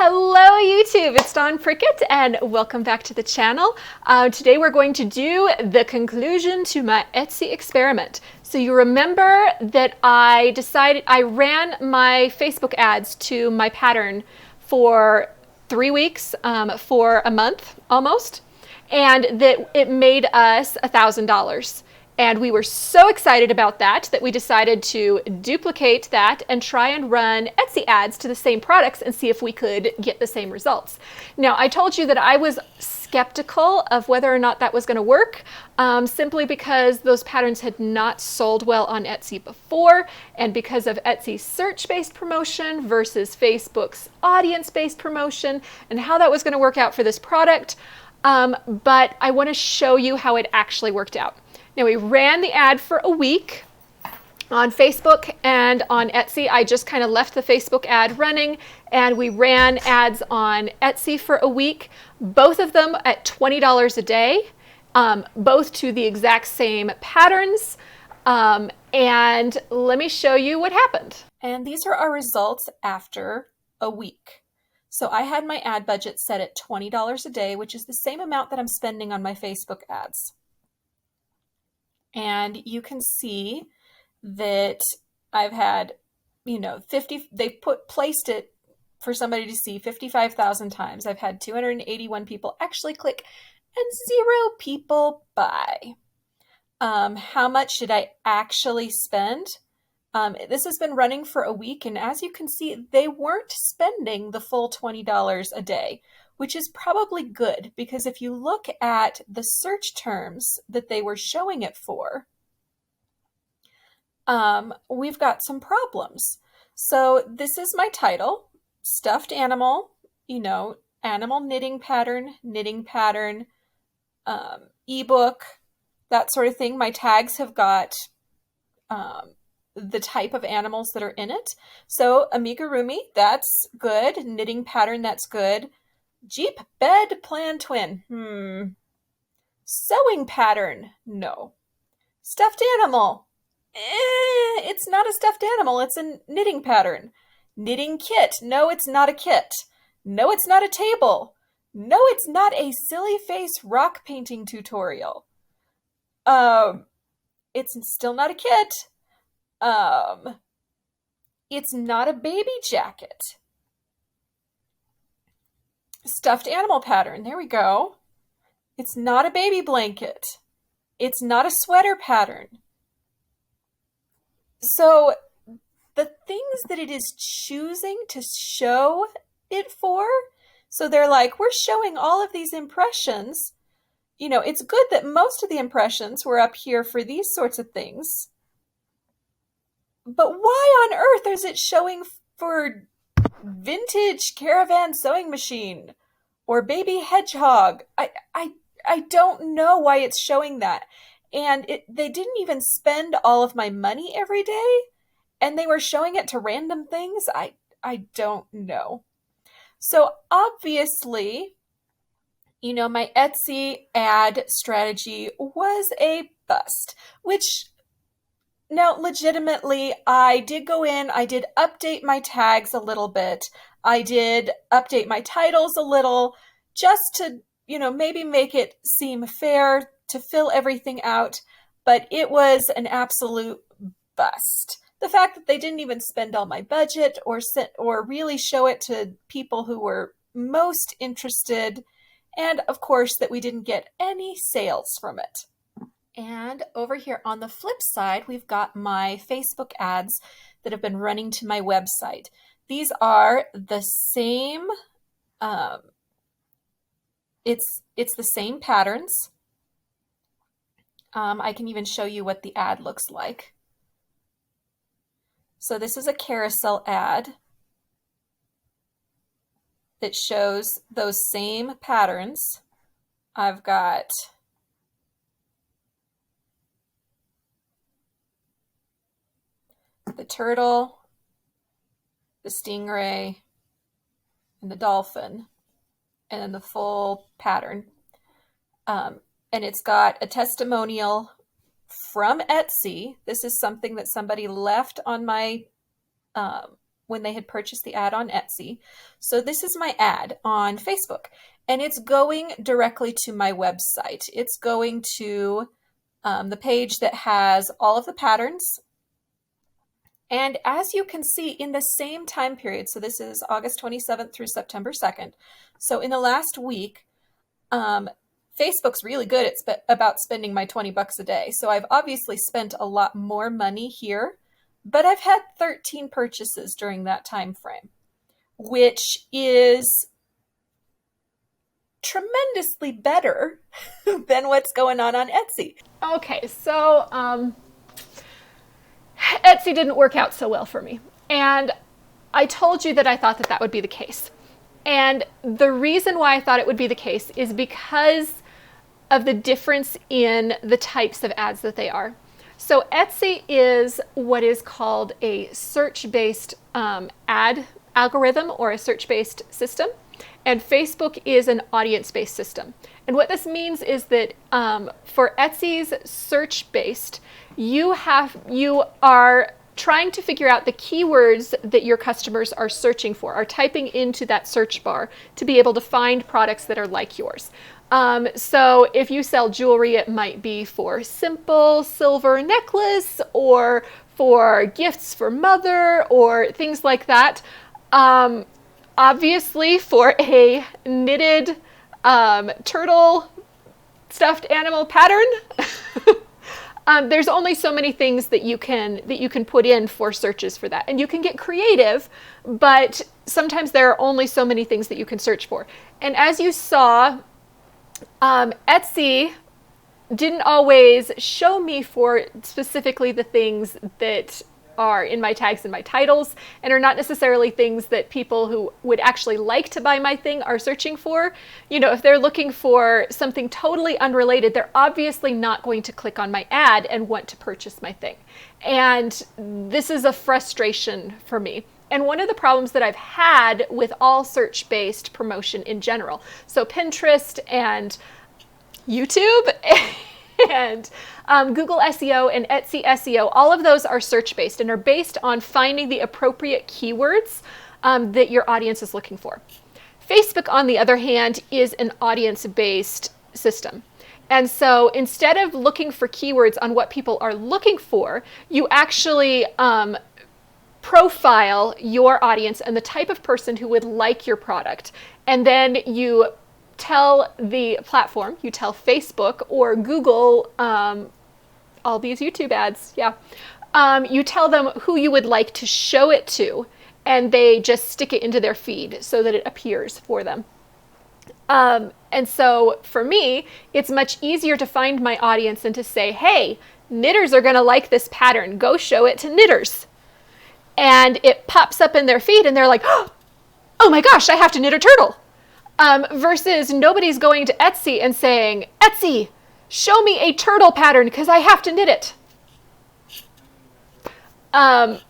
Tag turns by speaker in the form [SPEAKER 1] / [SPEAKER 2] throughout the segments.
[SPEAKER 1] Hello YouTube, it's Dawn Prickett and welcome back to the channel. Today we're going to do the conclusion to my Etsy experiment. So you remember that I ran my Facebook ads to my pattern for 3 weeks, for a month almost, and that it made us $1,000. And we were so excited about that we decided to duplicate that and try and run Etsy ads to the same products and see if we could get the same results. Now, I told you that I was skeptical of whether or not that was going to work, simply because those patterns had not sold well on Etsy before, and because of Etsy's search-based promotion versus Facebook's audience-based promotion, and how that was going to work out for this product. But I want to show you how it actually worked out. Now, we ran the ad for a week on Facebook and on Etsy. I just kind of left the Facebook ad running, and we ran ads on Etsy for a week, both of them at $20 a day, both to the exact same patterns. And let me show you what happened. And these are our results after a week. So I had my ad budget set at $20 a day, which is the same amount that I'm spending on my Facebook ads. And you can see that I've had, 50, placed it for somebody to see 55,000 times. I've had 281 people actually click and 0 people buy. How much did I actually spend? This has been running for a week, and as you can see, they weren't spending the full $20 a day, which is probably good, because if you look at the search terms that they were showing it for, we've got some problems. So this is my title, stuffed animal, animal knitting pattern, ebook, that sort of thing. My tags have got the type of animals that are in it. So amigurumi, that's good. Knitting pattern, that's good. Jeep bed plan twin. Sewing pattern, no. Stuffed animal, it's not a stuffed animal, it's a knitting pattern. Knitting kit, no, it's not a kit. No, it's not a table. No, it's not a silly face rock painting tutorial. It's still not a kit. It's not a baby jacket. Stuffed animal pattern, there we go. It's not a baby blanket. It's not a sweater pattern. So the things that it is choosing to show it for, so they're like, we're showing all of these impressions. It's good that most of the impressions were up here for these sorts of things. But why on earth is it showing for vintage caravan sewing machine or baby hedgehog? I don't know why it's showing that. And they didn't even spend all of my money every day, and they were showing it to random things. I don't know. So obviously, my Etsy ad strategy was a bust, which now legitimately I did go in, I did update my tags a little bit. I did update my titles a little just to, maybe make it seem fair, to fill everything out, but it was an absolute bust. The fact that they didn't even spend all my budget or really show it to people who were most interested, and of course that we didn't get any sales from it. And over here on the flip side, we've got my Facebook ads that have been running to my website. These are the same, it's the same patterns. I can even show you what the ad looks like. So this is a carousel ad that shows those same patterns. I've got the turtle, the stingray, and the dolphin, and then the full pattern. And it's got a testimonial from Etsy. This is something that somebody left on my when they had purchased the ad on Etsy. So this is my ad on Facebook, and it's going directly to my website. It's going to the page that has all of the patterns. And as you can see, in the same time period, so this is August 27th through September 2nd. So in the last week, Facebook's really good at about spending my $20 a day. So I've obviously spent a lot more money here, but I've had 13 purchases during that time frame, which is tremendously better than what's going on Etsy. Okay, so Etsy didn't work out so well for me. And I told you that I thought that that would be the case. And the reason why I thought it would be the case is because of the difference in the types of ads that they are. So Etsy is what is called a search-based ad algorithm, or a search-based system. And Facebook is an audience-based system. And what this means is that for Etsy's search-based, you are trying to figure out the keywords that your customers are searching for, are typing into that search bar to be able to find products that are like yours. So if you sell jewelry, it might be for simple silver necklace, or for gifts for mother, or things like that. Obviously, for a knitted turtle stuffed animal pattern, there's only so many things that you can put in for searches for that. And you can get creative, but sometimes there are only so many things that you can search for. And as you saw, Etsy didn't always show me for specifically the things that are in my tags and my titles, and are not necessarily things that people who would actually like to buy my thing are searching for. You know, if they're looking for something totally unrelated, they're obviously not going to click on my ad and want to purchase my thing. And this is a frustration for me. And one of the problems that I've had with all search-based promotion in general, so Pinterest and YouTube and Google SEO and Etsy SEO, all of those are search-based and are based on finding the appropriate keywords that your audience is looking for. Facebook, on the other hand, is an audience-based system. And so instead of looking for keywords on what people are looking for, you actually profile your audience and the type of person who would like your product. And then you tell the platform, you tell Facebook or Google, all these YouTube ads, you tell them who you would like to show it to, and they just stick it into their feed so that it appears for them. And so for me, it's much easier to find my audience and to say, hey, knitters are gonna like this pattern, go show it to knitters. And it pops up in their feed and they're like, oh my gosh, I have to knit a turtle. Versus nobody's going to Etsy and saying, Etsy, show me a turtle pattern because I have to knit it. And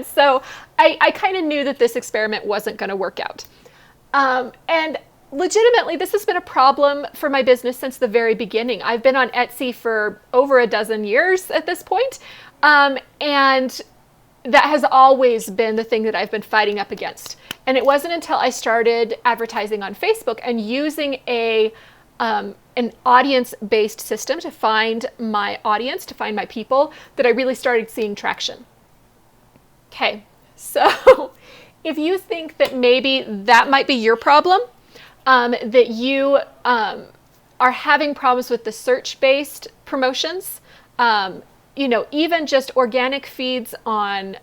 [SPEAKER 1] so I kind of knew that this experiment wasn't going to work out. And legitimately, this has been a problem for my business since the very beginning. I've been on Etsy for over a dozen years at this point. And that has always been the thing that I've been fighting up against. And it wasn't until I started advertising on Facebook and using an audience-based system to find my audience, to find my people, that I really started seeing traction. Okay, so if you think that maybe that might be your problem, that you are having problems with the search-based promotions, you know, even just organic feeds on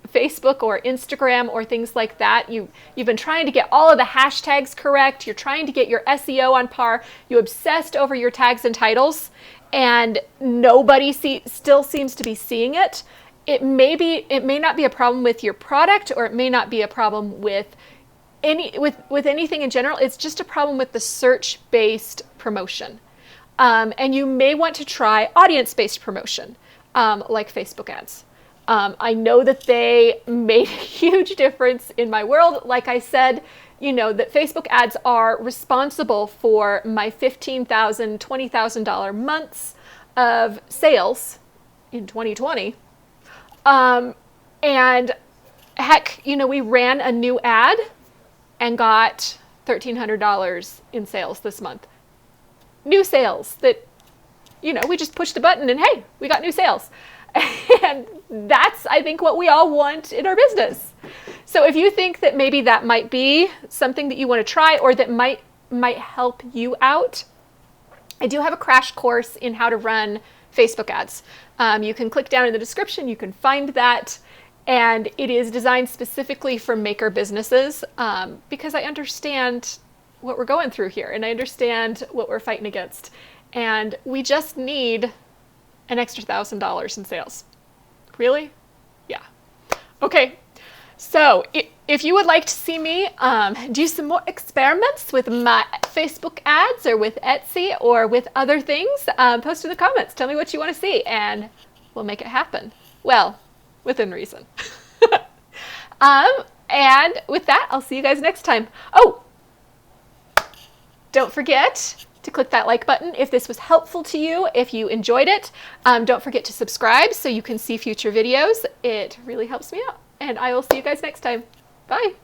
[SPEAKER 1] Facebook or Instagram or things like that. You've been trying to get all of the hashtags correct. You're trying to get your SEO on par. You obsessed over your tags and titles, and nobody still seems to be seeing it. It may not be a problem with your product, or it may not be a problem with anything in general. It's just a problem with the search-based promotion. And you may want to try audience-based promotion, like Facebook ads. I know that they made a huge difference in my world. Like I said, you know, that Facebook ads are responsible for my $15,000, $20,000 months of sales in 2020. And Heck, you know, we ran a new ad and got $1,300 in sales this month. New sales that, you know, we just pushed a button and hey, we got new sales. And that's, I think, what we all want in our business. So if you think that maybe that might be something that you want to try or that might help you out, I do have a crash course in how to run Facebook ads. You can click down in the description, you can find that. And it is designed specifically for maker businesses because I understand what we're going through here and I understand what we're fighting against. And we just need an extra $1,000 in sales. Really? Yeah. Okay. So if you would like to see me do some more experiments with my Facebook ads or with Etsy or with other things, post in the comments. Tell me what you want to see and we'll make it happen. Well, within reason. And with that, I'll see you guys next time. Oh, don't forget to click that like button if this was helpful to you, if you enjoyed it. Don't forget to subscribe so you can see future videos. It really helps me out. And I will see you guys next time. Bye.